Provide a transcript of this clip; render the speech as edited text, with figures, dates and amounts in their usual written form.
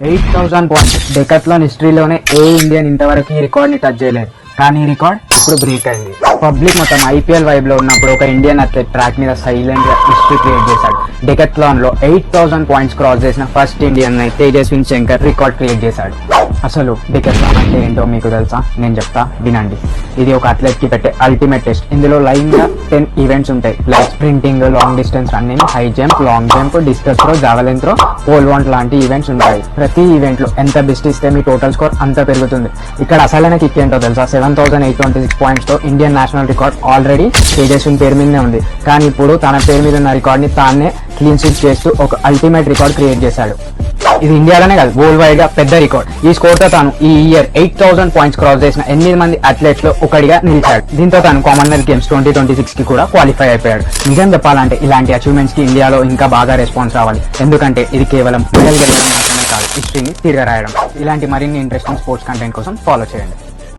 8,000 points. Decathlon హిస్టరీలోనే ఏ Indian ఇంతవరకు ఈ record ని టచ్ చేయలేదు. కానీ ఈ రికార్డ్ ఇప్పుడు బ్రేక్ అయింది. పబ్లిక్ మొత్తం ఐపీఎల్ వైబ్ లో ఉన్నప్పుడు ఒక ఇండియన్ అథ్లెట్ ట్రాక్ మీద సైలెంట్ గా హిస్టరీ క్రియేట్ చేశాడు. డెకాథ్లాన్ లో 8,000 పాయింట్స్ క్రాస్ చేసిన first Indian Tejaswin Shankar record create చేశాడు. అసలు డెకాథ్లాన్ అంటే ఏంటో మీకు తెలుసా? నేను చెప్తా, వినండి. ఇది ఒక అథ్లెట్ కి పెట్టే అల్టిమేట్ టెస్ట్. ఇందులో లైన్ గా 10 ఈవెంట్స్ ఉంటాయి. Like sprinting, long distance running, high jump, long jump, discus throw, javelin throw, pole vault లాంటి ఈవెంట్స్ ఉంటాయి. ప్రతి ఈవెంట్ లో ఎంత బెస్ట్ ఇస్తే మీ టోటల్ స్కోర్ అంత పెరుగుతుంది. ఇక్కడ అసలైన కిక్ ఏంటో తెలుసా? 7,826 పాయింట్స్ తో Indian national record already Tejaswin పేరు మీదనే ఉంది. కానీ ఇప్పుడు తన పేరు మీద ఉన్న రికార్డ్ ని తానే క్లీన్ స్వీప్ చేస్తూ ఒక అల్టిమేట్ రికార్డ్ క్రియేట్ చేశాడు. ఇది ఇండియాలోనే కాదు, వరల్డ్ వైడ్ గా పెద్ద రికార్డ్. ఈ స్కోర్ తో తాను ఈ ఇయర్ 8,000 పాయింట్స్ క్రాస్ చేసిన 8 మంది అథ్లెట్స్ లో ఒకటిగా నిలిచాడు. దీంతో తాను కామన్వెల్త్ గేమ్స్ 2026 కి కూడా క్వాలిఫై అయిపోయాడు. నిజం చెప్పాలంటే ఇలాంటి అచీవ్మెంట్స్ కి ఇండియాలో ఇంకా బాగా రెస్పాన్స్ రావాలి. ఎందుకంటే ఇది కేవలం మెడల్ గెలవడం మాత్రమే కాదు, హిస్టరీని తిరగరాయడం. ఇలాంటి మరిన్ని ఇంట్రెస్టింగ్ స్పోర్ట్స్ కంటెంట్ కోసం ఫాలో చేయండి.